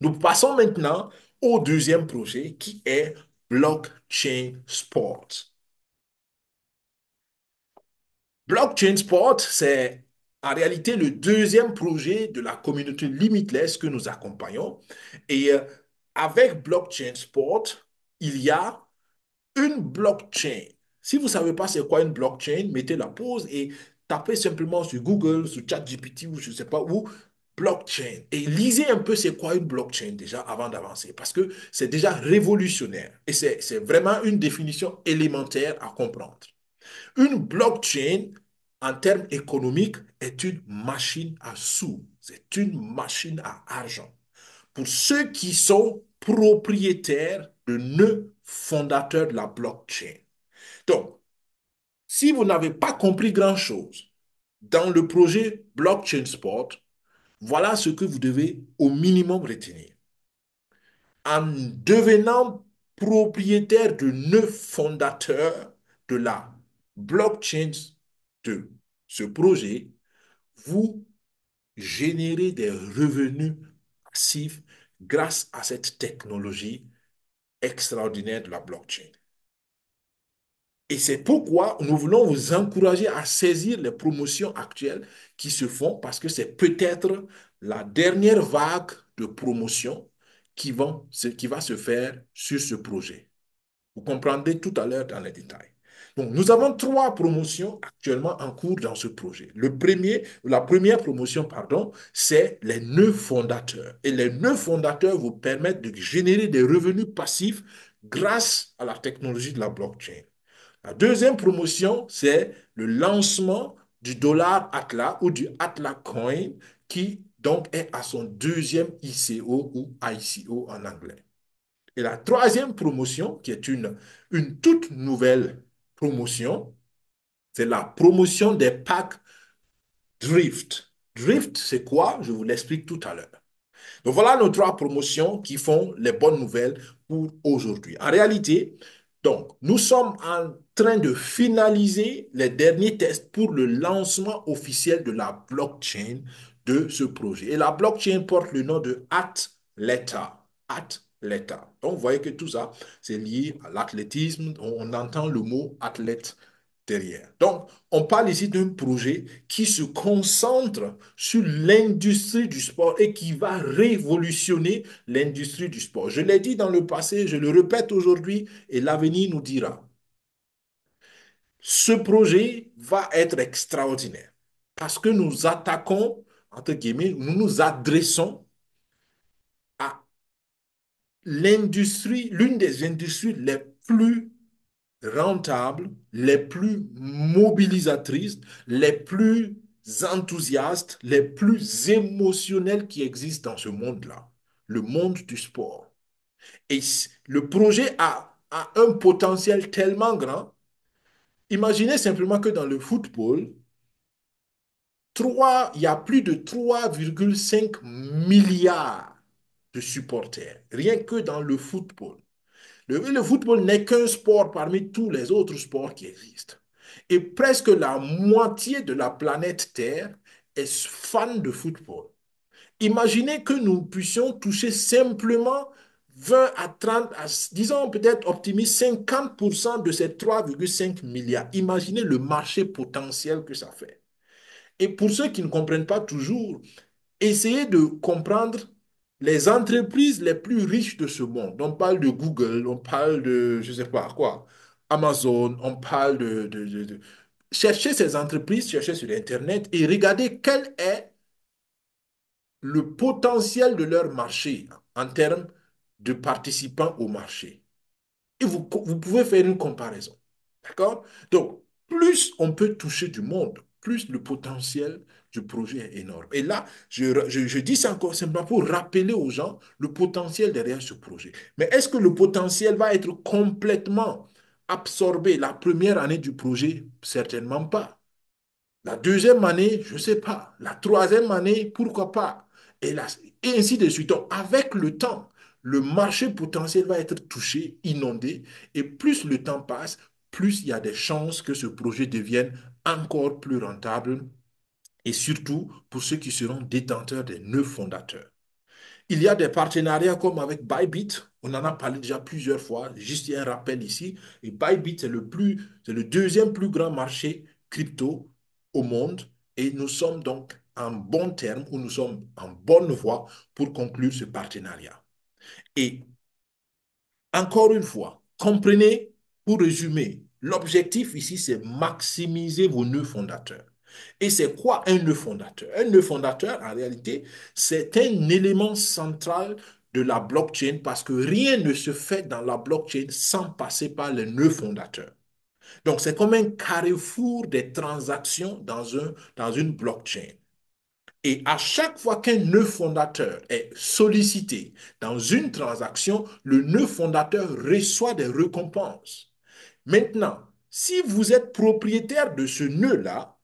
Nous passons maintenant au deuxième projet qui est Blockchain Sport. Blockchain Sport, c'est en réalité le deuxième projet de la communauté Limitless que nous accompagnons. Et avec Blockchain Sport, il y a une blockchain. Si vous ne savez pas c'est quoi une blockchain, mettez la pause et tapez simplement sur Google, sur ChatGPT ou je ne sais pas où, blockchain. Et lisez un peu c'est quoi une blockchain déjà avant d'avancer parce que c'est déjà révolutionnaire et c'est vraiment une définition élémentaire à comprendre. Une blockchain, en termes économiques, est une machine à sous. C'est une machine à argent. Pour ceux qui sont propriétaires de nœuds fondateurs de la blockchain. Donc, si vous n'avez pas compris grand-chose dans le projet Blockchain Sport, voilà ce que vous devez au minimum retenir. En devenant propriétaire de nœuds fondateurs de la blockchain de ce projet, vous générez des revenus passifs grâce à cette technologie extraordinaire de la blockchain. Et c'est pourquoi nous voulons vous encourager à saisir les promotions actuelles qui se font parce que c'est peut-être la dernière vague de promotions qui va se faire sur ce projet. Vous comprendrez tout à l'heure dans les détails. Donc, nous avons trois promotions actuellement en cours dans ce projet. La première promotion, pardon, c'est les nœuds fondateurs. Et les nœuds fondateurs vous permettent de générer des revenus passifs grâce à la technologie de la blockchain. La deuxième promotion, c'est le lancement du dollar Atlas ou du Atlas Coin qui donc est à son deuxième ICO ou ICO en anglais. Et la troisième promotion, qui est une toute nouvelle promotion, c'est la promotion des packs Drift. Drift, c'est quoi? Je vous l'explique tout à l'heure. Donc voilà nos trois promotions qui font les bonnes nouvelles pour aujourd'hui. En réalité, donc, nous sommes en train de finaliser les derniers tests pour le lancement officiel de la blockchain de ce projet. Et la blockchain porte le nom de Athleta. Athleta. Donc, vous voyez que tout ça, c'est lié à l'athlétisme. On entend le mot athlète derrière. Donc, on parle ici d'un projet qui se concentre sur l'industrie du sport et qui va révolutionner l'industrie du sport. Je l'ai dit dans le passé, je le répète aujourd'hui et l'avenir nous dira. Ce projet va être extraordinaire parce que nous attaquons, entre guillemets, nous nous adressons à l'industrie, l'une des industries les plus rentables, les plus mobilisatrices, les plus enthousiastes, les plus émotionnelles qui existent dans ce monde-là, le monde du sport. Et le projet a un potentiel tellement grand. Imaginez simplement que dans le football, il y a plus de 3,5 milliards de supporters, rien que dans le football. Le football n'est qu'un sport parmi tous les autres sports qui existent. Et presque la moitié de la planète Terre est fan de football. Imaginez que nous puissions toucher simplement 20 à 30, disons peut-être optimiste, 50% de ces 3,5 milliards. Imaginez le marché potentiel que ça fait. Et pour ceux qui ne comprennent pas toujours, essayez de comprendre les entreprises les plus riches de ce monde. On parle de Google, on parle de, je ne sais pas quoi, Amazon, on parle Cherchez ces entreprises, cherchez sur Internet et regardez quel est le potentiel de leur marché en termes de participants au marché. Et vous pouvez faire une comparaison. D'accord? Donc, plus on peut toucher du monde, plus le potentiel du projet est énorme. Et là, je dis ça encore simplement pour rappeler aux gens le potentiel derrière ce projet. Mais est-ce que le potentiel va être complètement absorbé la première année du projet? Certainement pas. La deuxième année, je ne sais pas. La troisième année, pourquoi pas? Et ainsi de suite. Donc, avec le temps, le marché potentiel va être touché, inondé. Et plus le temps passe, plus il y a des chances que ce projet devienne encore plus rentable. Et surtout pour ceux qui seront détenteurs des nœuds fondateurs. Il y a des partenariats comme avec Bybit. On en a parlé déjà plusieurs fois. Juste un rappel ici. Et Bybit, c'est le deuxième plus grand marché crypto au monde. Et nous sommes donc en bon terme ou nous sommes en bonne voie pour conclure ce partenariat. Et encore une fois, comprenez, pour résumer, l'objectif ici, c'est maximiser vos nœuds fondateurs. Et c'est quoi un nœud fondateur? Un nœud fondateur, en réalité, c'est un élément central de la blockchain parce que rien ne se fait dans la blockchain sans passer par les nœuds fondateurs. Donc, c'est comme un carrefour des transactions dans une blockchain. Et à chaque fois qu'un nœud fondateur est sollicité dans une transaction, le nœud fondateur reçoit des récompenses. Maintenant, si vous êtes propriétaire de ce nœud-là,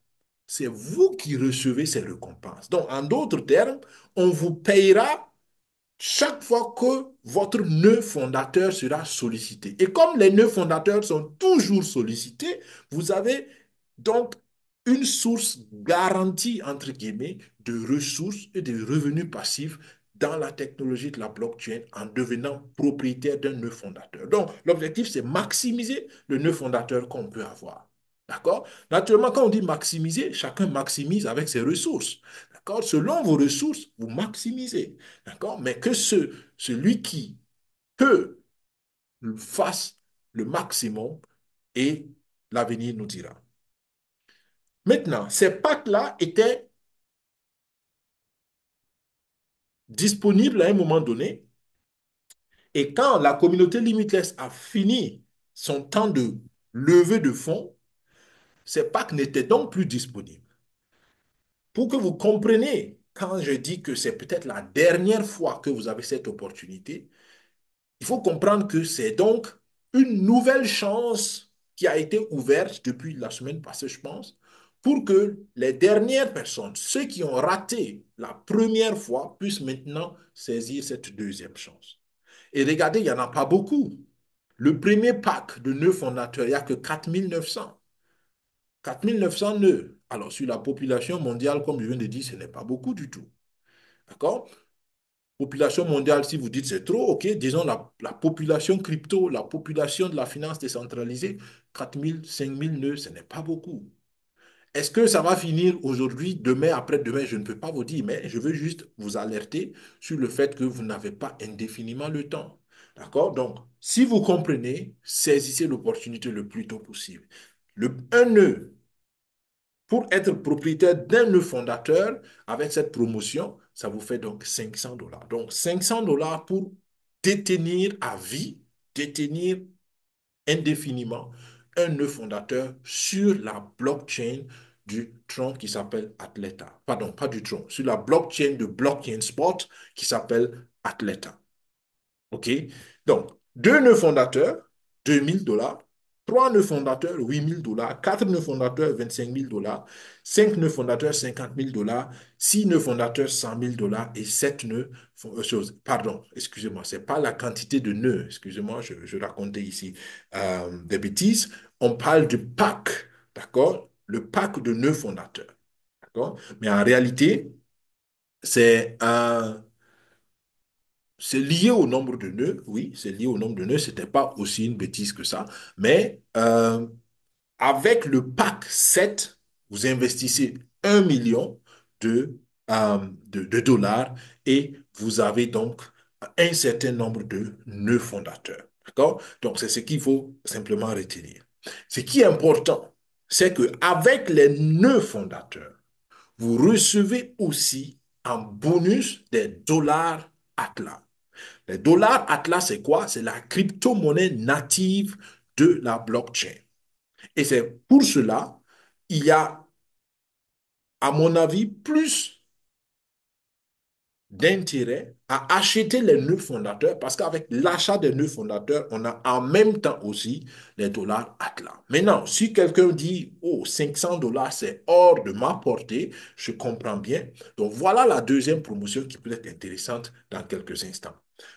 c'est vous qui recevez ces récompenses. Donc, en d'autres termes, on vous payera chaque fois que votre nœud fondateur sera sollicité. Et comme les nœuds fondateurs sont toujours sollicités, vous avez donc une source garantie, entre guillemets, de ressources et de revenus passifs dans la technologie de la blockchain en devenant propriétaire d'un nœud fondateur. Donc, l'objectif, c'est maximiser le nœud fondateur qu'on peut avoir. D'accord? Naturellement, quand on dit maximiser, chacun maximise avec ses ressources. D'accord? Selon vos ressources, vous maximisez. D'accord? Mais que celui qui peut fasse le maximum et l'avenir nous dira. Maintenant, ces packs-là étaient disponibles à un moment donné et quand la communauté Limitless a fini son temps de levée de fonds, ces packs n'étaient donc plus disponibles. Pour que vous compreniez, quand je dis que c'est peut-être la dernière fois que vous avez cette opportunité, il faut comprendre que c'est donc une nouvelle chance qui a été ouverte depuis la semaine passée, je pense, pour que les dernières personnes, ceux qui ont raté la première fois, puissent maintenant saisir cette deuxième chance. Et regardez, il n'y en a pas beaucoup. Le premier pack de nœuds fondateurs, il n'y a que 4900. 4900 nœuds. Alors, sur la population mondiale, comme je viens de dire, ce n'est pas beaucoup du tout. D'accord? Population mondiale, si vous dites c'est trop, ok, disons la population crypto, la population de la finance décentralisée, 4000, 5000 nœuds, ce n'est pas beaucoup. Est-ce que ça va finir aujourd'hui, demain, après-demain? Je ne peux pas vous dire, mais je veux juste vous alerter sur le fait que vous n'avez pas indéfiniment le temps. D'accord? Donc, si vous comprenez, saisissez l'opportunité le plus tôt possible. Un nœud pour être propriétaire d'un nœud fondateur, avec cette promotion, ça vous fait donc 500 dollars. Donc 500 dollars pour détenir à vie, détenir indéfiniment un nœud fondateur sur la blockchain du tronc qui s'appelle Athleta. Pardon, pas du tronc, sur la blockchain de Blockchain Spot qui s'appelle Athleta. OK? Donc, deux nœuds fondateurs, 2000 dollars. Trois nœuds fondateurs, 8000 dollars. Quatre nœuds fondateurs, 25 000 dollars. Cinq nœuds fondateurs, 50 000 dollars. Six nœuds fondateurs, 100 000 dollars. Et sept nœuds, pardon, excusez-moi, c'est pas la quantité de nœuds. Excusez-moi, je racontais ici des bêtises. On parle du pack, d'accord? Le pack de nœuds fondateurs, d'accord? Mais en réalité, c'est un c'est lié au nombre de nœuds, oui, c'est lié au nombre de nœuds. Ce n'était pas aussi une bêtise que ça. Mais avec le pack 7, vous investissez 1 million de dollars et vous avez donc un certain nombre de nœuds fondateurs. D'accord? Donc, c'est ce qu'il faut simplement retenir. Ce qui est important, c'est qu'avec les nœuds fondateurs, vous recevez aussi en bonus des dollars Atlas. Les dollars Atlas, c'est quoi? C'est la crypto-monnaie native de la blockchain. Et c'est pour cela, il y a, à mon avis, plus d'intérêt à acheter les nœuds fondateurs parce qu'avec l'achat des nœuds fondateurs, on a en même temps aussi les dollars Atlas. Maintenant, si quelqu'un dit, oh, 500 dollars, c'est hors de ma portée, je comprends bien. Donc, voilà la deuxième promotion qui peut être intéressante dans quelques instants.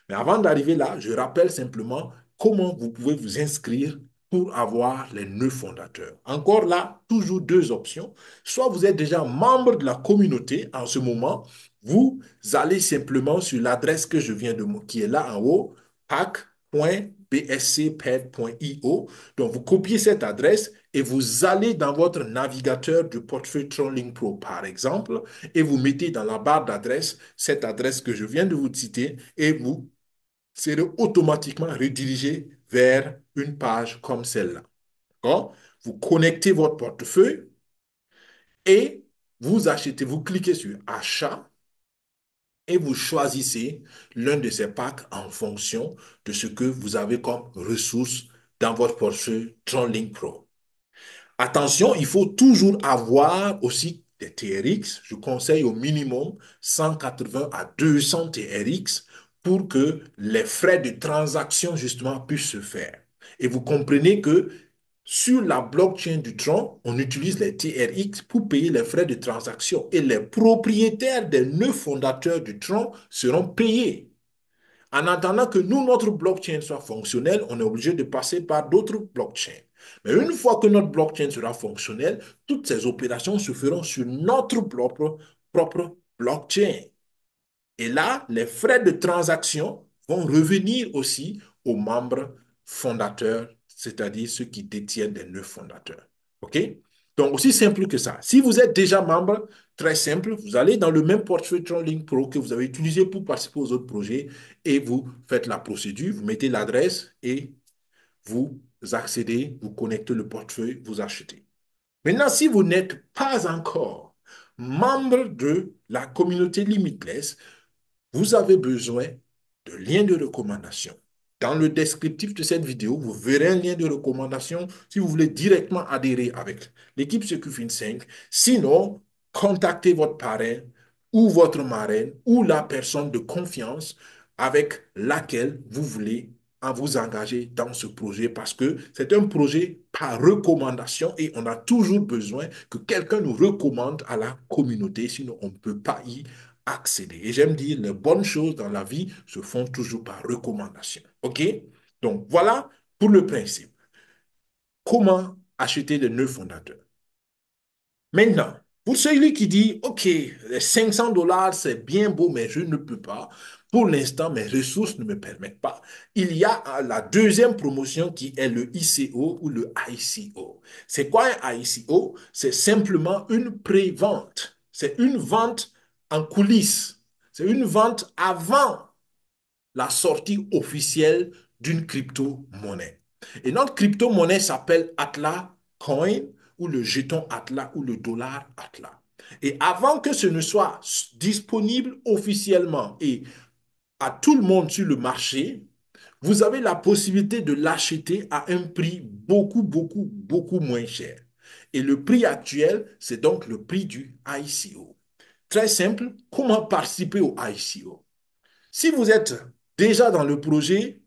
Mais avant d'arriver là, je rappelle simplement comment vous pouvez vous inscrire pour avoir les nœuds fondateurs. Encore là, toujours deux options. Soit vous êtes déjà membre de la communauté en ce moment, vous allez simplement sur l'adresse que je viens de qui est là en haut, pack.bscped.io. Donc, vous copiez cette adresse et vous allez dans votre navigateur du portefeuille TronLink Pro, par exemple, et vous mettez dans la barre d'adresse cette adresse que je viens de vous citer et vous serez automatiquement redirigé vers une page comme celle-là. D'accord? Vous connectez votre portefeuille et vous achetez, vous cliquez sur Achat et vous choisissez l'un de ces packs en fonction de ce que vous avez comme ressources dans votre portefeuille TronLink Pro. Attention, il faut toujours avoir aussi des TRX. Je conseille au minimum 180 à 200 TRX pour que les frais de transaction, justement, puissent se faire. Et vous comprenez que sur la blockchain du Tron, on utilise les TRX pour payer les frais de transaction et les propriétaires des nœuds fondateurs du Tron seront payés. En attendant que nous, notre blockchain soit fonctionnelle, on est obligé de passer par d'autres blockchains. Mais une fois que notre blockchain sera fonctionnelle, toutes ces opérations se feront sur notre propre blockchain. Et là, les frais de transaction vont revenir aussi aux membres fondateurs, c'est-à-dire ceux qui détiennent des nœuds fondateurs. OK? Donc, aussi simple que ça. Si vous êtes déjà membre, très simple, vous allez dans le même portefeuille TronLink Pro que vous avez utilisé pour participer aux autres projets et vous faites la procédure, vous mettez l'adresse et vous accédez, vous connectez le portefeuille, vous achetez. Maintenant, si vous n'êtes pas encore membre de la communauté Limitless, vous avez besoin de liens de recommandation. Dans le descriptif de cette vidéo, vous verrez un lien de recommandation si vous voulez directement adhérer avec l'équipe Secufin 5. Sinon, contactez votre parrain ou votre marraine ou la personne de confiance avec laquelle vous voulez vous engager dans ce projet parce que c'est un projet par recommandation et on a toujours besoin que quelqu'un nous recommande à la communauté, sinon on ne peut pas y accéder. Et j'aime dire, les bonnes choses dans la vie se font toujours par recommandation. OK? Donc, voilà pour le principe. Comment acheter des nœuds fondateurs? Maintenant, pour celui qui dit, OK, les 500 dollars, c'est bien beau, mais je ne peux pas. Pour l'instant, mes ressources ne me permettent pas. Il y a la deuxième promotion qui est le ICO ou le ICO. C'est quoi un ICO? C'est simplement une pré-vente. C'est une vente en coulisses. C'est une vente avant la sortie officielle d'une crypto-monnaie. Et notre crypto-monnaie s'appelle Atlas Coin ou le jeton Atlas ou le dollar Atlas. Et avant que ce ne soit disponible officiellement et à tout le monde sur le marché, vous avez la possibilité de l'acheter à un prix beaucoup moins cher. Et le prix actuel, c'est donc le prix du ICO. Très simple, comment participer au ICO? Si vous êtes déjà dans le projet,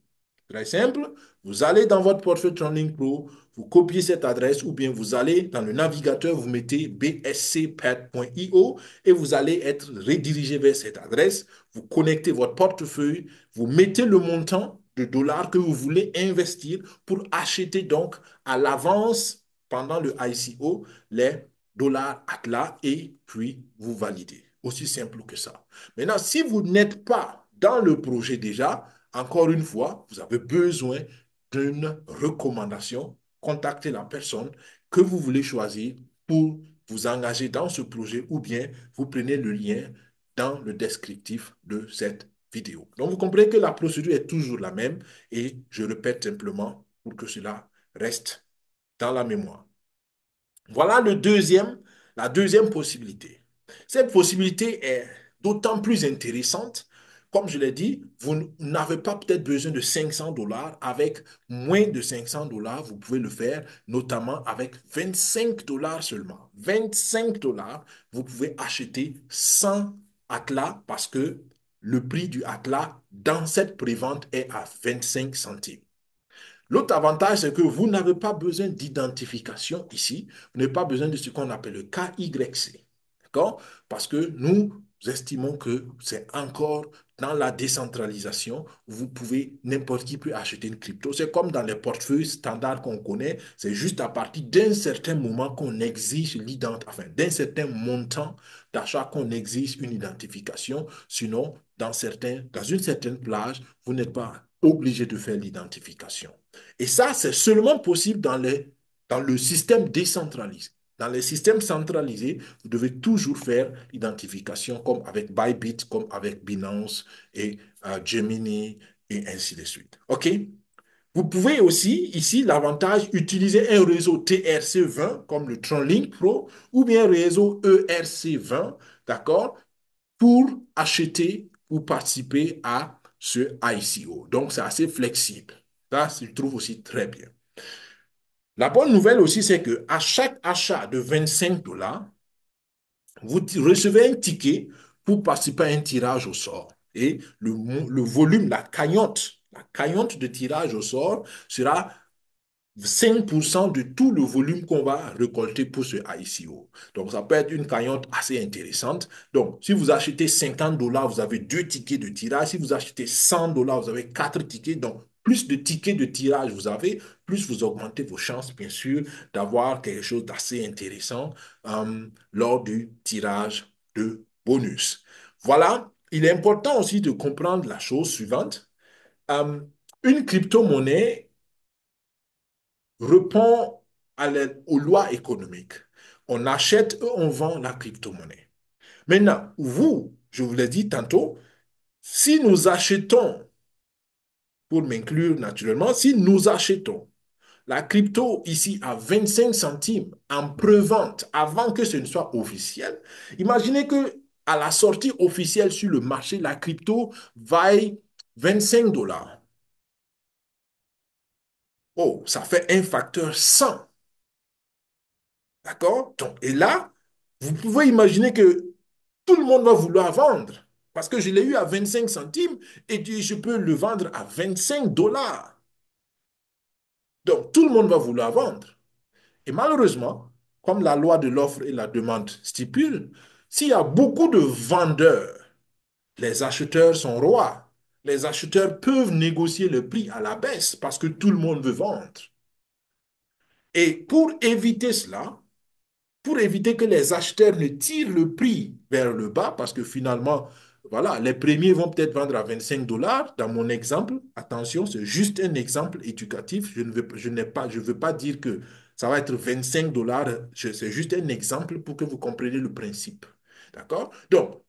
très simple, vous allez dans votre portefeuille TronLink Pro, vous copiez cette adresse ou bien vous allez dans le navigateur, vous mettez bscpad.io et vous allez être redirigé vers cette adresse. Vous connectez votre portefeuille, vous mettez le montant de dollars que vous voulez investir pour acheter donc à l'avance pendant le ICO les dollars Atlas et puis vous validez. Aussi simple que ça. Maintenant, si vous n'êtes pas dans le projet déjà, encore une fois, vous avez besoin d'une recommandation. Contactez la personne que vous voulez choisir pour vous engager dans ce projet ou bien vous prenez le lien dans le descriptif de cette vidéo. Donc, vous comprenez que la procédure est toujours la même et je répète simplement pour que cela reste dans la mémoire. Voilà la deuxième possibilité. Cette possibilité est d'autant plus intéressante. Comme je l'ai dit, vous n'avez pas peut-être besoin de 500 dollars. Avec moins de 500 dollars, vous pouvez le faire, notamment avec 25 dollars seulement. 25 dollars, vous pouvez acheter 100 Atlas parce que le prix du Atlas dans cette prévente est à 25 centimes. L'autre avantage, c'est que vous n'avez pas besoin d'identification ici. Vous n'avez pas besoin de ce qu'on appelle le KYC. D'accord? Parce que nous estimons que c'est encore dans la décentralisation, vous pouvez, n'importe qui peut acheter une crypto. C'est comme dans les portefeuilles standards qu'on connaît, c'est juste à partir d'un certain moment qu'on exige enfin, d'un certain montant d'achat qu'on exige une identification. Sinon, dans une certaine plage, vous n'êtes pas obligé de faire l'identification. Et ça, c'est seulement possible dans le système décentralisé. Dans les systèmes centralisés, vous devez toujours faire l'identification comme avec Bybit, comme avec Binance et Gemini et ainsi de suite. OK? Vous pouvez aussi, ici, l'avantage, utiliser un réseau TRC20 comme le TronLink Pro ou bien un réseau ERC20, d'accord, pour acheter ou participer à ce ICO. Donc, c'est assez flexible. Ça, je trouve aussi très bien. La bonne nouvelle aussi, c'est qu'à chaque achat de 25 dollars, vous recevez un ticket pour participer à un tirage au sort. Et le volume, la cagnotte de tirage au sort sera 5% de tout le volume qu'on va récolter pour ce ICO. Donc, ça peut être une cagnotte assez intéressante. Donc, si vous achetez 50 dollars, vous avez deux tickets de tirage. Si vous achetez 100 dollars, vous avez quatre tickets. Donc, plus de tickets de tirage vous avez, plus vous augmentez vos chances, bien sûr, d'avoir quelque chose d'assez intéressant lors du tirage de bonus. Voilà. Il est important aussi de comprendre la chose suivante. Euh, une crypto-monnaie répond aux lois économiques. On achète et on vend la crypto-monnaie. Maintenant, vous, je vous l'ai dit tantôt, si nous achetons, pour m'inclure naturellement, si nous achetons la crypto ici à 25 centimes en pré-vente avant que ce ne soit officiel, imaginez que à la sortie officielle sur le marché, la crypto vaille 25 dollars. Oh, ça fait un facteur 100. D'accord? Donc, et là, vous pouvez imaginer que tout le monde va vouloir vendre. Parce que je l'ai eu à 25 centimes et je peux le vendre à 25 dollars. Donc, tout le monde va vouloir vendre. Et malheureusement, comme la loi de l'offre et la demande stipule, s'il y a beaucoup de vendeurs, les acheteurs sont rois. Les acheteurs peuvent négocier le prix à la baisse parce que tout le monde veut vendre. Et pour éviter cela, pour éviter que les acheteurs ne tirent le prix vers le bas, parce que finalement, voilà, les premiers vont peut-être vendre à 25 dollars. Dans mon exemple, attention, c'est juste un exemple éducatif. Je ne veux pas dire que ça va être 25 dollars. C'est juste un exemple pour que vous compreniez le principe. D'accord? Donc,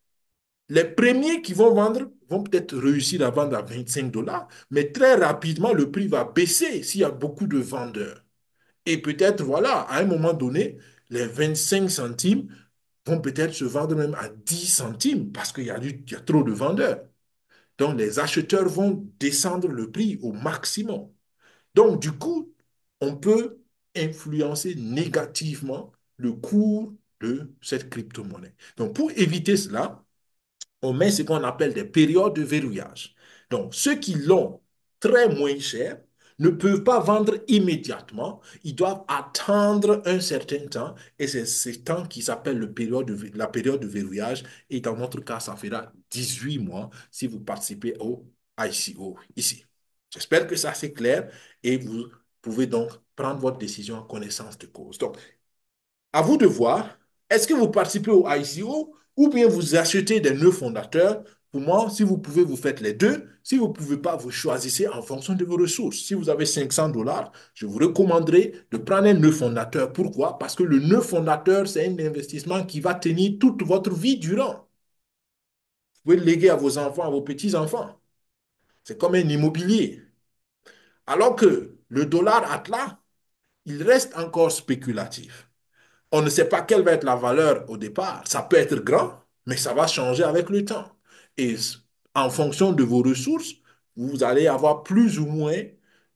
les premiers qui vont vendre vont peut-être réussir à vendre à 25 dollars, mais très rapidement, le prix va baisser s'il y a beaucoup de vendeurs. Et peut-être, voilà, à un moment donné, les 25 centimes vont peut-être se vendre même à 10 centimes parce qu'il y a trop de vendeurs. Donc, les acheteurs vont descendre le prix au maximum. Donc, du coup, on peut influencer négativement le cours de cette crypto-monnaie. Donc, pour éviter cela, on met ce qu'on appelle des périodes de verrouillage. Donc, ceux qui l'ont très moins cher ne peuvent pas vendre immédiatement. Ils doivent attendre un certain temps et c'est ce temps qui s'appelle la période de verrouillage. Et dans notre cas, ça fera 18 mois si vous participez au ICO ici. J'espère que ça c'est clair et vous pouvez donc prendre votre décision en connaissance de cause. Donc, à vous de voir, est-ce que vous participez au ICO ou bien vous achetez des nœuds fondateurs? Pour moi, si vous pouvez, vous faites les deux. Si vous ne pouvez pas, vous choisissez en fonction de vos ressources. Si vous avez 500 dollars, je vous recommanderais de prendre un nœud fondateur. Pourquoi? Parce que le nœud fondateur, c'est un investissement qui va tenir toute votre vie durant. Vous pouvez le léguer à vos enfants, à vos petits-enfants. C'est comme un immobilier. Alors que le dollar Atlas, il reste encore spéculatif. On ne sait pas quelle va être la valeur au départ. Ça peut être grand, mais ça va changer avec le temps. Et en fonction de vos ressources, vous allez avoir plus ou moins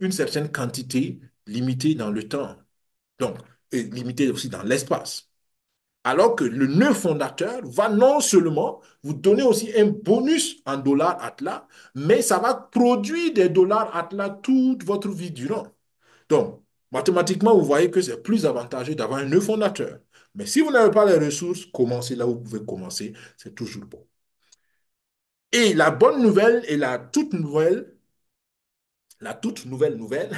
une certaine quantité limitée dans le temps. Donc, et limitée aussi dans l'espace. Alors que le nœud fondateur va non seulement vous donner aussi un bonus en dollars Atlas, mais ça va produire des dollars Atlas toute votre vie durant. Donc, mathématiquement, vous voyez que c'est plus avantageux d'avoir un nœud fondateur. Mais si vous n'avez pas les ressources, commencez là où vous pouvez commencer, c'est toujours bon. Et la bonne nouvelle et la toute nouvelle nouvelle,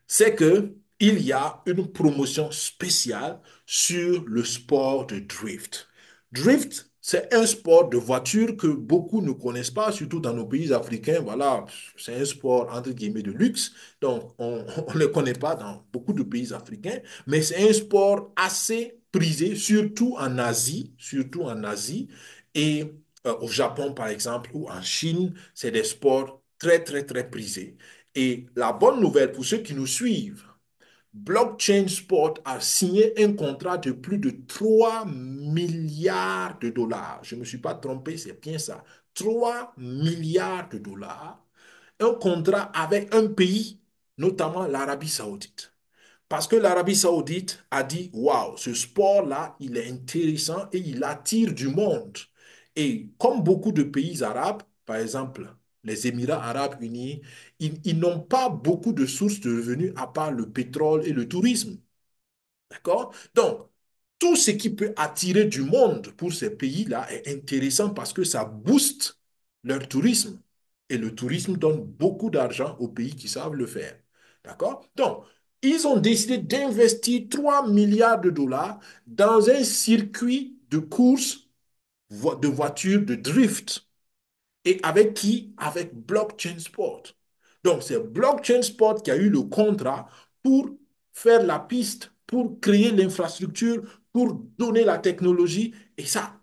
c'est que il y a une promotion spéciale sur le sport de drift. Drift, c'est un sport de voiture que beaucoup ne connaissent pas, surtout dans nos pays africains. Voilà, c'est un sport entre guillemets de luxe, donc on ne le connaît pas dans beaucoup de pays africains, mais c'est un sport assez prisé, surtout en Asie et au Japon par exemple ou en Chine, c'est des sports très très très prisés. Et la bonne nouvelle pour ceux qui nous suivent, Blockchain Sport a signé un contrat de plus de 3 milliards de dollars. Je ne me suis pas trompé, c'est bien ça. 3 milliards de dollars. Un contrat avec un pays, notamment l'Arabie Saoudite. Parce que l'Arabie Saoudite a dit, waouh, ce sport-là, il est intéressant et il attire du monde. Et comme beaucoup de pays arabes, par exemple les Émirats arabes unis, ils n'ont pas beaucoup de sources de revenus à part le pétrole et le tourisme. D'accord? Donc, tout ce qui peut attirer du monde pour ces pays-là est intéressant parce que ça booste leur tourisme. Et le tourisme donne beaucoup d'argent aux pays qui savent le faire. D'accord? Donc, ils ont décidé d'investir 3 milliards de dollars dans un circuit de course de voitures de drift. Et avec qui? Avec Blockchain Sport. Donc, c'est Blockchain Sport qui a eu le contrat pour faire la piste, pour créer l'infrastructure, pour donner la technologie. Et ça,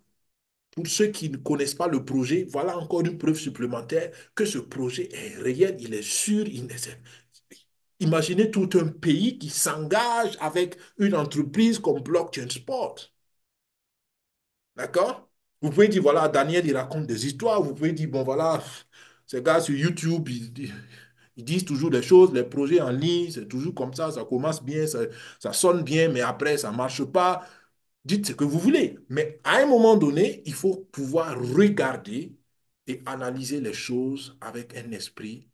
pour ceux qui ne connaissent pas le projet, voilà encore une preuve supplémentaire que ce projet est réel, il est sûr, il est... Imaginez tout un pays qui s'engage avec une entreprise comme Blockchain Sport. D'accord? Vous pouvez dire, voilà, Daniel, il raconte des histoires. Vous pouvez dire, bon, voilà, ces gars sur YouTube, ils disent toujours des choses, les projets en ligne, c'est toujours comme ça commence bien, ça sonne bien, mais après, ça ne marche pas. Dites ce que vous voulez. Mais à un moment donné, il faut pouvoir regarder et analyser les choses avec un esprit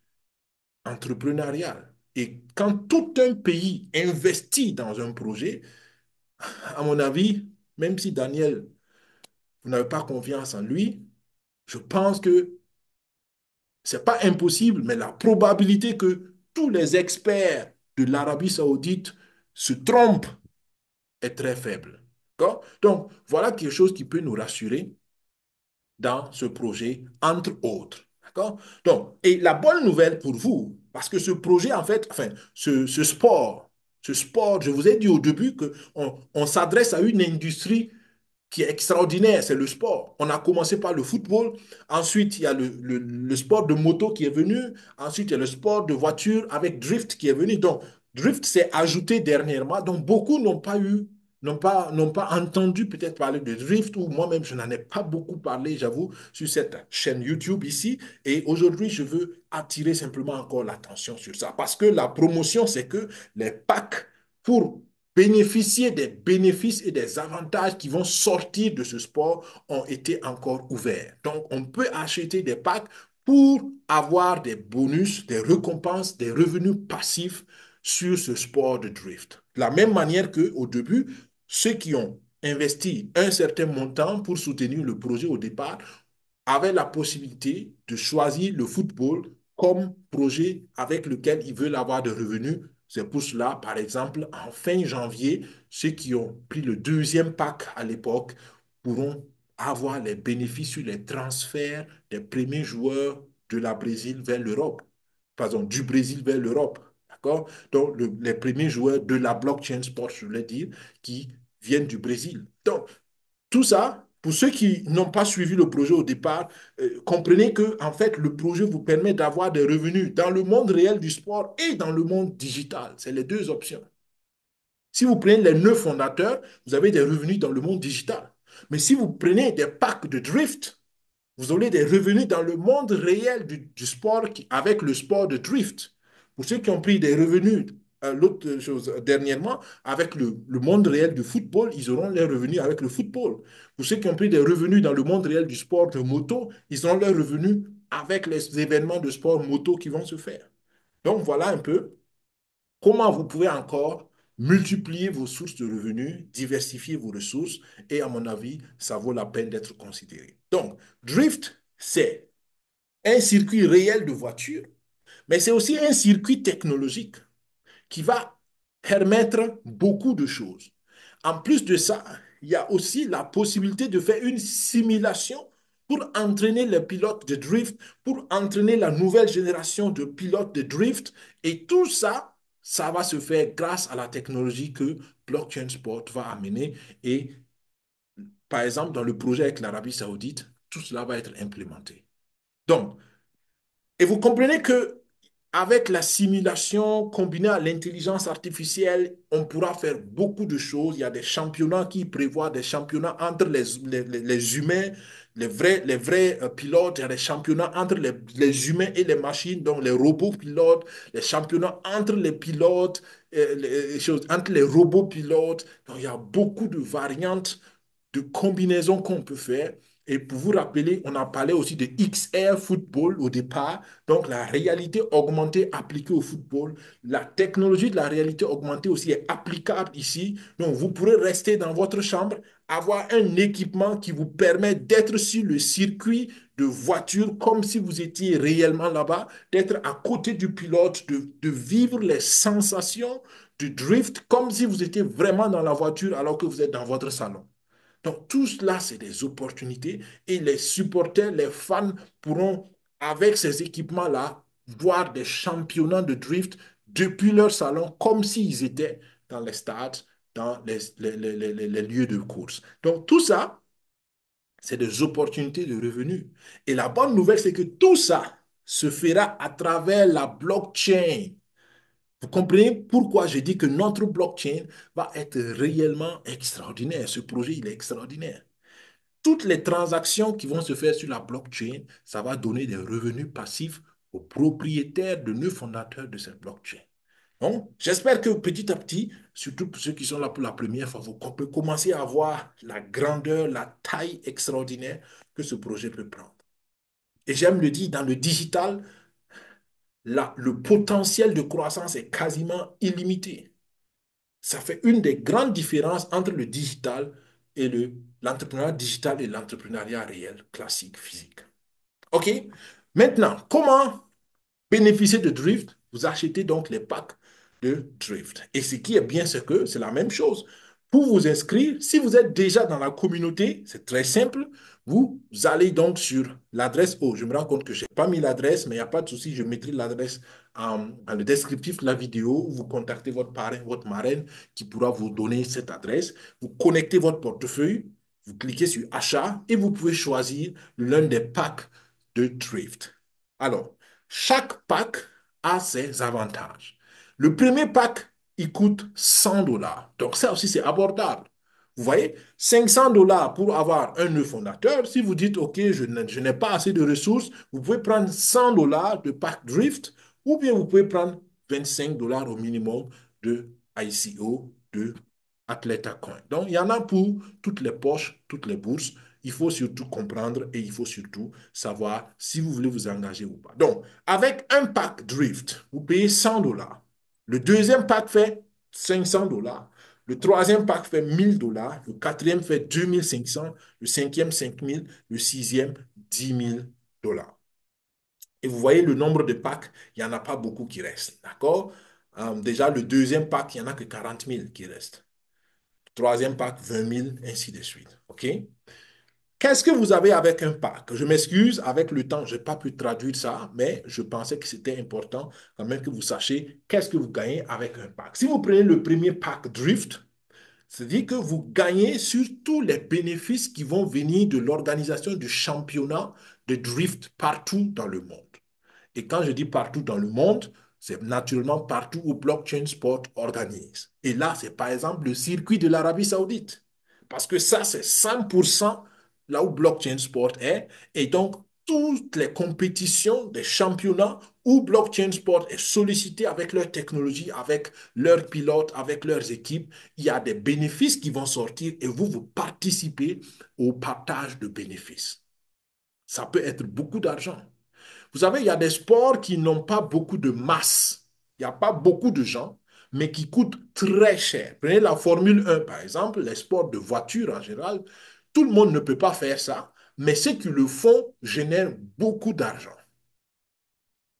entrepreneurial. Et quand tout un pays investit dans un projet, à mon avis, même si Daniel, vous n'avez pas confiance en lui, je pense que c'est pas impossible, mais la probabilité que tous les experts de l'Arabie Saoudite se trompent est très faible. D'accord? Donc, voilà quelque chose qui peut nous rassurer dans ce projet, entre autres. D'accord? Donc, et la bonne nouvelle pour vous, parce que ce projet, en fait, enfin, ce sport, je vous ai dit au début qu'on on s'adresse à une industrie qui est extraordinaire, c'est le sport. On a commencé par le football, ensuite il y a le sport de moto qui est venu, ensuite il y a le sport de voiture avec drift qui est venu. Donc, drift s'est ajouté dernièrement, donc beaucoup n'ont pas entendu peut-être parler de drift, ou moi-même je n'en ai pas beaucoup parlé, j'avoue, sur cette chaîne YouTube ici. Et aujourd'hui, je veux attirer simplement encore l'attention sur ça, parce que la promotion, c'est que les packs pour bénéficier des bénéfices et des avantages qui vont sortir de ce sport ont été encore ouverts. Donc, on peut acheter des packs pour avoir des bonus, des récompenses, des revenus passifs sur ce sport de drift. De la même manière qu'au début, ceux qui ont investi un certain montant pour soutenir le projet au départ avaient la possibilité de choisir le football comme projet avec lequel ils veulent avoir des revenus. C'est pour cela, par exemple, en fin janvier, ceux qui ont pris le deuxième pack à l'époque pourront avoir les bénéfices sur les transferts des premiers joueurs de la Brésil vers l'Europe. Pardon, du Brésil vers l'Europe. D'accord? Donc, les premiers joueurs de la blockchain sport, je voulais dire, qui viennent du Brésil. Donc, tout ça, pour ceux qui n'ont pas suivi le projet au départ, comprenez que en fait, le projet vous permet d'avoir des revenus dans le monde réel du sport et dans le monde digital. C'est les deux options. Si vous prenez les 9 fondateurs, vous avez des revenus dans le monde digital. Mais si vous prenez des packs de drift, vous aurez des revenus dans le monde réel du sport avec le sport de drift. Pour ceux qui ont pris des revenus, l'autre chose dernièrement, avec le monde réel du football, ils auront leurs revenus avec le football. Pour ceux qui ont pris des revenus dans le monde réel du sport de moto, ils auront leurs revenus avec les événements de sport moto qui vont se faire. Donc voilà un peu comment vous pouvez encore multiplier vos sources de revenus, diversifier vos ressources, et à mon avis, ça vaut la peine d'être considéré. Donc, Drift C'est un circuit réel de voiture, mais c'est aussi un circuit technologique qui va permettre beaucoup de choses. En plus de ça, il y a aussi la possibilité de faire une simulation pour entraîner les pilotes de drift, pour entraîner la nouvelle génération de pilotes de drift. Et tout ça, ça va se faire grâce à la technologie que Blockchain Sport va amener. Et par exemple, dans le projet avec l'Arabie Saoudite, tout cela va être implémenté. Donc, et vous comprenez que avec la simulation combinée à l'intelligence artificielle, on pourra faire beaucoup de choses. Il y a des championnats qui prévoient des championnats entre les humains, les vrais pilotes. Il y a des championnats entre les humains et les machines, donc les robots pilotes, les championnats entre les pilotes, les choses, entre les robots pilotes. Donc, il y a beaucoup de variantes de combinaisons qu'on peut faire. Et pour vous rappeler, on a parlé aussi de XR football au départ, donc la réalité augmentée appliquée au football. La technologie de la réalité augmentée aussi est applicable ici. Donc vous pourrez rester dans votre chambre, avoir un équipement qui vous permet d'être sur le circuit de voiture comme si vous étiez réellement là-bas, d'être à côté du pilote, de vivre les sensations du drift comme si vous étiez vraiment dans la voiture alors que vous êtes dans votre salon. Donc, tout cela, c'est des opportunités et les supporters, les fans pourront, avec ces équipements-là, voir des championnats de drift depuis leur salon comme s'ils étaient dans les stades, dans les lieux de course. Donc, tout ça, c'est des opportunités de revenus. Et la bonne nouvelle, c'est que tout ça se fera à travers la blockchain. Vous comprenez pourquoi je dis que notre blockchain va être réellement extraordinaire. Ce projet, il est extraordinaire. Toutes les transactions qui vont se faire sur la blockchain, ça va donner des revenus passifs aux propriétaires de nos fondateurs de cette blockchain. Donc, j'espère que petit à petit, surtout pour ceux qui sont là pour la première fois, vous pouvez commencer à voir la grandeur, la taille extraordinaire que ce projet peut prendre. Et j'aime le dire, dans le digital, le potentiel de croissance est quasiment illimité. Ça fait une des grandes différences entre le digital et l'entrepreneuriat digital et l'entrepreneuriat réel, classique, physique. OK? Maintenant, comment bénéficier de Drift? Vous achetez donc les packs de Drift. Et ce qui est bien, c'est que c'est la même chose. Pour vous inscrire, si vous êtes déjà dans la communauté, c'est très simple. Vous allez donc sur l'adresse. Oh, je me rends compte que je n'ai pas mis l'adresse, mais il n'y a pas de souci. Je mettrai l'adresse dans le descriptif de la vidéo. Vous contactez votre parrain, votre marraine qui pourra vous donner cette adresse. Vous connectez votre portefeuille. Vous cliquez sur achat et vous pouvez choisir l'un des packs de Drift. Alors, chaque pack a ses avantages. Le premier pack, il coûte 100 dollars. Donc ça aussi, c'est abordable. Vous voyez, 500 dollars pour avoir un nœud fondateur. Si vous dites, OK, je n'ai pas assez de ressources, vous pouvez prendre 100 dollars de pack Drift ou bien vous pouvez prendre 25 dollars au minimum de ICO, de Atleta Coin. Donc, il y en a pour toutes les poches, toutes les bourses. Il faut surtout comprendre et il faut surtout savoir si vous voulez vous engager ou pas. Donc, avec un pack Drift, vous payez 100 dollars. Le deuxième pack fait 500 dollars. Le troisième pack fait 1000 dollars. Le quatrième fait 2500. Le cinquième, 5000. Le sixième, 10 000 dollars. Et vous voyez le nombre de packs, il n'y en a pas beaucoup qui restent. D'accord? Déjà, le deuxième pack, il n'y en a que 40 000 qui restent. Le troisième pack, 20 000, ainsi de suite. OK? Qu'est-ce que vous avez avec un pack? Je m'excuse, avec le temps, je n'ai pas pu traduire ça, mais je pensais que c'était important quand même que vous sachiez qu'est-ce que vous gagnez avec un pack. Si vous prenez le premier pack Drift, c'est-à-dire que vous gagnez sur tous les bénéfices qui vont venir de l'organisation du championnat de Drift partout dans le monde. Et quand je dis partout dans le monde, c'est naturellement partout où Blockchain Sport organise. Et là, c'est par exemple le circuit de l'Arabie Saoudite. Parce que ça, c'est 100% là où Blockchain Sport est. Et donc, toutes les compétitions des championnats où Blockchain Sport est sollicité avec leur technologie, avec leurs pilotes, avec leurs équipes, il y a des bénéfices qui vont sortir et vous participez au partage de bénéfices. Ça peut être beaucoup d'argent. Vous savez, il y a des sports qui n'ont pas beaucoup de masse. Il n'y a pas beaucoup de gens, mais qui coûtent très cher. Prenez la Formule 1, par exemple, les sports de voiture en général. Tout le monde ne peut pas faire ça mais ceux qui le font génèrent beaucoup d'argent.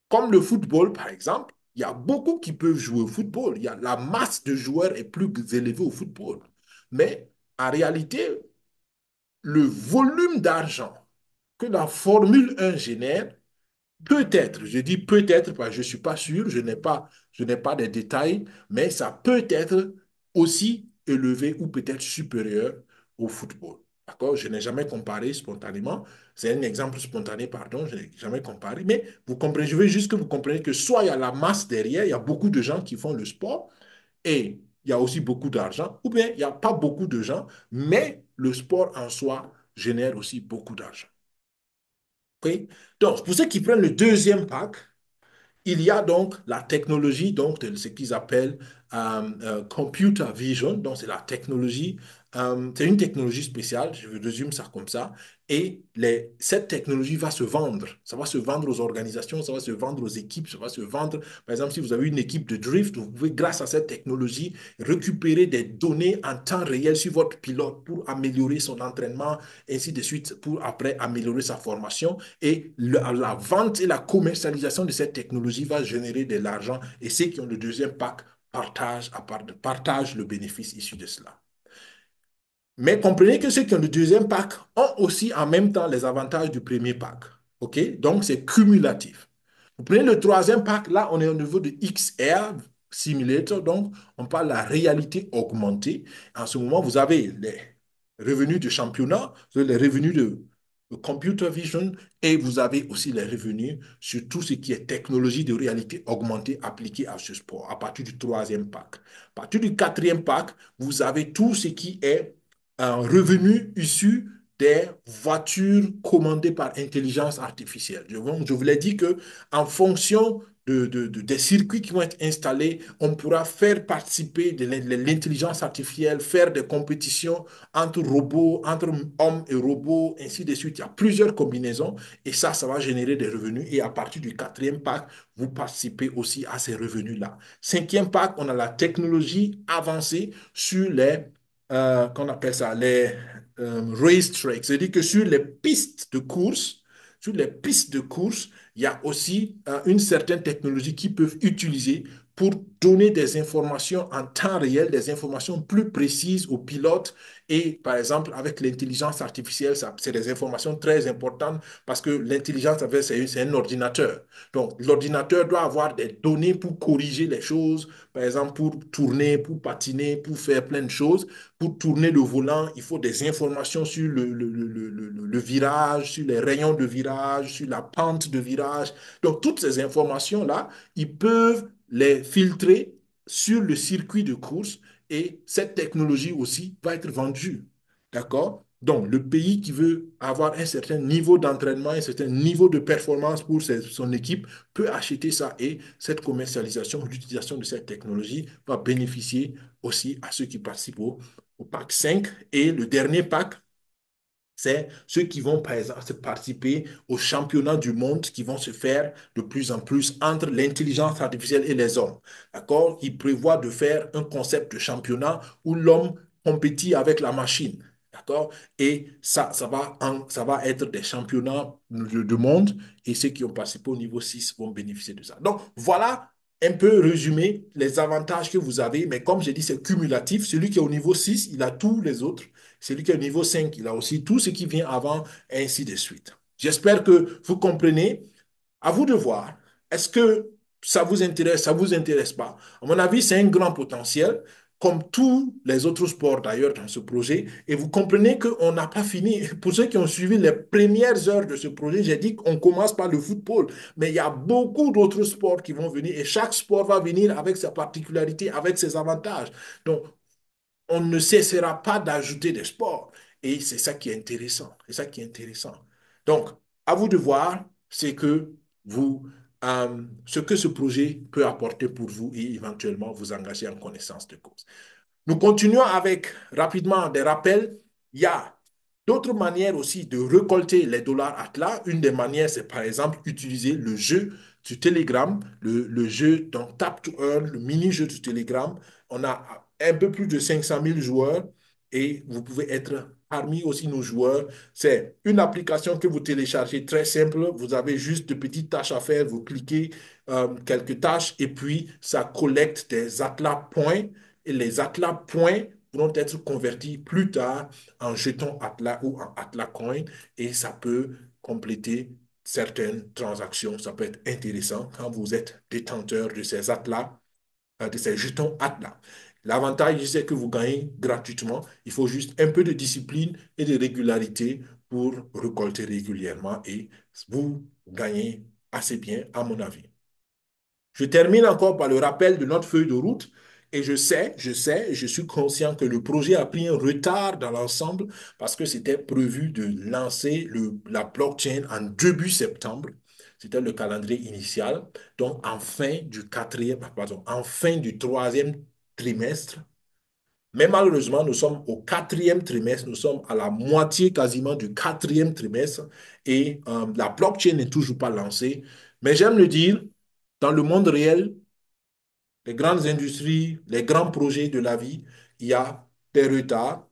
Comme le football, par exemple, il y a beaucoup qui peuvent jouer au football. Il y a, la masse de joueurs est plus élevée au football. Mais en réalité, le volume d'argent que la Formule 1 génère, peut-être, je dis peut-être parce que je ne suis pas sûr, je n'ai pas des détails, mais ça peut être aussi élevé ou peut-être supérieur au football. D'accord? Je n'ai jamais comparé spontanément. C'est un exemple spontané, pardon, je n'ai jamais comparé. Mais vous comprenez, je veux juste que vous compreniez que soit il y a la masse derrière, il y a beaucoup de gens qui font le sport et il y a aussi beaucoup d'argent, ou bien il n'y a pas beaucoup de gens, mais le sport en soi génère aussi beaucoup d'argent. OK? Donc, pour ceux qui prennent le deuxième pack, il y a donc la technologie, donc de ce qu'ils appellent computer vision, donc c'est la technologie, c'est une technologie spéciale, je résume ça comme ça, et cette technologie va se vendre, ça va se vendre aux organisations, ça va se vendre aux équipes, ça va se vendre, par exemple, si vous avez une équipe de drift, vous pouvez, grâce à cette technologie, récupérer des données en temps réel sur votre pilote pour améliorer son entraînement, ainsi de suite, pour après améliorer sa formation. Et la vente et la commercialisation de cette technologie va générer de l'argent et ceux qui ont le deuxième pack partagent le bénéfice issu de cela. Mais comprenez que ceux qui ont le deuxième pack ont aussi en même temps les avantages du premier pack. OK? Donc, c'est cumulatif. Vous prenez le troisième pack, là, on est au niveau de XR Simulator, donc on parle de la réalité augmentée. En ce moment, vous avez les revenus de championnat, vous avez les revenus de computer vision et vous avez aussi les revenus sur tout ce qui est technologie de réalité augmentée appliquée à ce sport, à partir du troisième pack. À partir du quatrième pack, vous avez tout ce qui est un revenu issu des voitures commandées par intelligence artificielle. Je vous l'ai dit que en fonction des circuits qui vont être installés, on pourra faire participer de l'intelligence artificielle, faire des compétitions entre robots, entre hommes et robots, ainsi de suite. Il y a plusieurs combinaisons et ça va générer des revenus. Et à partir du quatrième pack, vous participez aussi à ces revenus-là. Cinquième pack, on a la technologie avancée sur qu'on appelle ça, les racetracks. C'est-à-dire que sur les pistes de course, il y a aussi une certaine technologie qu'ils peuvent utiliser pour donner des informations en temps réel, des informations plus précises aux pilotes. Et par exemple, avec l'intelligence artificielle, c'est des informations très importantes parce que l'intelligence artificielle, c'est un ordinateur. Donc, l'ordinateur doit avoir des données pour corriger les choses, par exemple, pour tourner, pour patiner, pour faire plein de choses. Pour tourner le volant, il faut des informations sur le virage, sur les rayons de virage, sur la pente de virage. Donc, toutes ces informations-là, ils peuvent les filtrer sur le circuit de course et cette technologie aussi va être vendue. D'accord? Donc, le pays qui veut avoir un certain niveau d'entraînement, un certain niveau de performance pour son équipe peut acheter ça et cette commercialisation, l'utilisation de cette technologie va bénéficier aussi à ceux qui participent au pack 5. Et le dernier pack, c'est ceux qui vont, par exemple, participer aux championnats du monde qui vont se faire de plus en plus entre l'intelligence artificielle et les hommes. D'accord? Ils prévoient de faire un concept de championnat où l'homme compétit avec la machine. D'accord? Et ça va être des championnats de monde et ceux qui ont participé au niveau 6 vont bénéficier de ça. Donc, voilà un peu résumé les avantages que vous avez, mais comme j'ai dit, c'est cumulatif. Celui qui est au niveau 6 il a tous les autres. Celui qui est au niveau 5 il a aussi tout ce qui vient avant, et ainsi de suite. J'espère que vous comprenez. À vous de voir. Est-ce que ça vous intéresse, ça vous intéresse pas? À mon avis, c'est un grand potentiel, comme tous les autres sports d'ailleurs dans ce projet. Et vous comprenez qu'on n'a pas fini. Pour ceux qui ont suivi les premières heures de ce projet, j'ai dit qu'on commence par le football. Mais il y a beaucoup d'autres sports qui vont venir et chaque sport va venir avec sa particularité, avec ses avantages. Donc, on ne cessera pas d'ajouter des sports. Et c'est ça qui est intéressant. C'est ça qui est intéressant. Donc, à vous de voir ce que ce projet peut apporter pour vous et éventuellement vous engager en connaissance de cause. Nous continuons avec rapidement des rappels. Il y a d'autres manières aussi de récolter les dollars Atlas. Une des manières, c'est par exemple utiliser le jeu du Telegram, le jeu donc Tap to Earn, le mini-jeu du Telegram. On a un peu plus de 500 000 joueurs et vous pouvez être parmi aussi nos joueurs. C'est une application que vous téléchargez très simple. Vous avez juste de petites tâches à faire. Vous cliquez quelques tâches et puis ça collecte des atlas points. Et les atlas points vont être convertis plus tard en jetons atlas ou en atlas coin et ça peut compléter certaines transactions. Ça peut être intéressant quand vous êtes détenteur de ces atlas de ces jetons Atlas. L'avantage, c'est que vous gagnez gratuitement. Il faut juste un peu de discipline et de régularité pour récolter régulièrement et vous gagnez assez bien, à mon avis. Je termine encore par le rappel de notre feuille de route. Et je suis conscient que le projet a pris un retard dans l'ensemble parce que c'était prévu de lancer la blockchain en début septembre. C'était le calendrier initial. Donc, en fin du troisième trimestre. Mais malheureusement, nous sommes au quatrième trimestre, nous sommes à la moitié quasiment du quatrième trimestre et la blockchain n'est toujours pas lancée. Mais j'aime le dire, dans le monde réel, les grandes industries, les grands projets de la vie, il y a des retards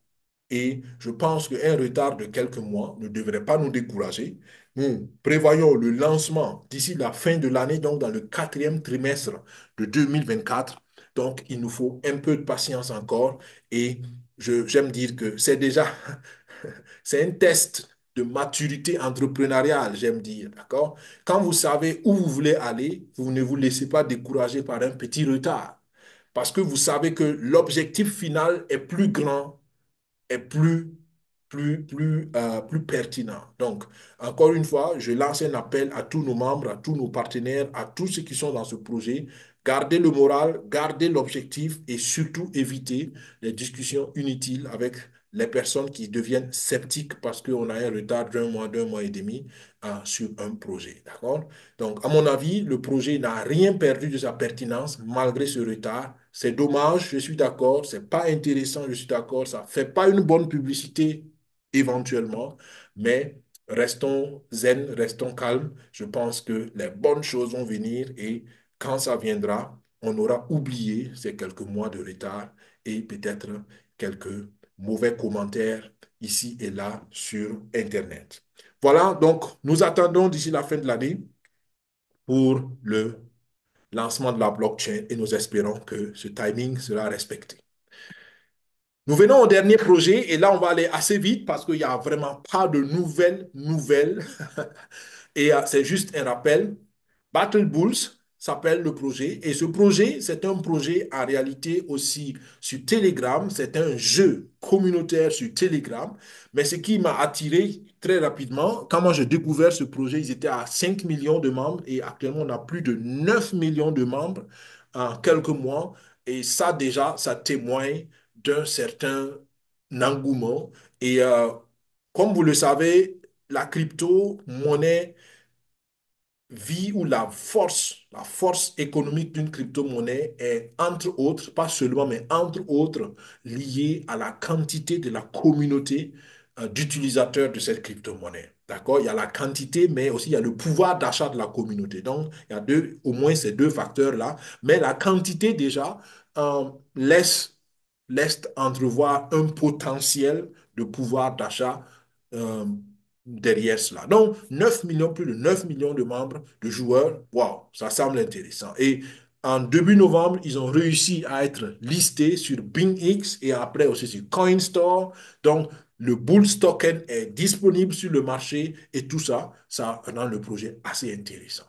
et je pense qu'un retard de quelques mois ne devrait pas nous décourager. Nous prévoyons le lancement d'ici la fin de l'année, donc dans le quatrième trimestre de 2024. Donc, il nous faut un peu de patience encore et j'aime dire que c'est déjà, c'est un test de maturité entrepreneuriale, j'aime dire, d'accord? Quand vous savez où vous voulez aller, vous ne vous laissez pas décourager par un petit retard parce que vous savez que l'objectif final est plus grand est plus pertinent. Donc, encore une fois, je lance un appel à tous nos membres, à tous nos partenaires, à tous ceux qui sont dans ce projet. Gardez le moral, gardez l'objectif et surtout évitez les discussions inutiles avec les personnes qui deviennent sceptiques parce qu'on a un retard d'un mois et demi sur un projet. D'accord? Donc, à mon avis, le projet n'a rien perdu de sa pertinence malgré ce retard. C'est dommage, je suis d'accord. C'est pas intéressant, je suis d'accord. Ça fait pas une bonne publicité éventuellement, mais restons zen, restons calmes. Je pense que les bonnes choses vont venir et quand ça viendra, on aura oublié ces quelques mois de retard et peut-être quelques mauvais commentaires ici et là sur Internet. Voilà, donc nous attendons d'ici la fin de l'année pour le lancement de la blockchain et nous espérons que ce timing sera respecté. Nous venons au dernier projet et là, on va aller assez vite parce qu'il n'y a vraiment pas de nouvelles. Et c'est juste un rappel. Battle Bulls s'appelle le projet. Et ce projet, c'est un projet en réalité aussi sur Telegram. C'est un jeu communautaire sur Telegram. Mais ce qui m'a attiré très rapidement, quand moi j'ai découvert ce projet, ils étaient à 5 millions de membres et actuellement on a plus de 9 millions de membres en quelques mois. Et ça déjà, ça témoigne d'un certain engouement. Et comme vous le savez, la crypto-monnaie vie où la force économique d'une crypto-monnaie est, entre autres, pas seulement, mais entre autres, liée à la quantité de la communauté d'utilisateurs de cette crypto-monnaie. D'accord? Il y a la quantité, mais aussi il y a le pouvoir d'achat de la communauté. Donc, il y a au moins ces deux facteurs-là. Mais la quantité, déjà, euh, laisse, laisse entrevoir un potentiel de pouvoir d'achat euh, derrière cela. Donc, 9 millions, plus de 9 millions de membres, de joueurs, waouh, ça semble intéressant. Et en début novembre, ils ont réussi à être listés sur BingX et après aussi sur Coinstore. Donc, le Bulls Token est disponible sur le marché et tout ça, ça rend le projet assez intéressant.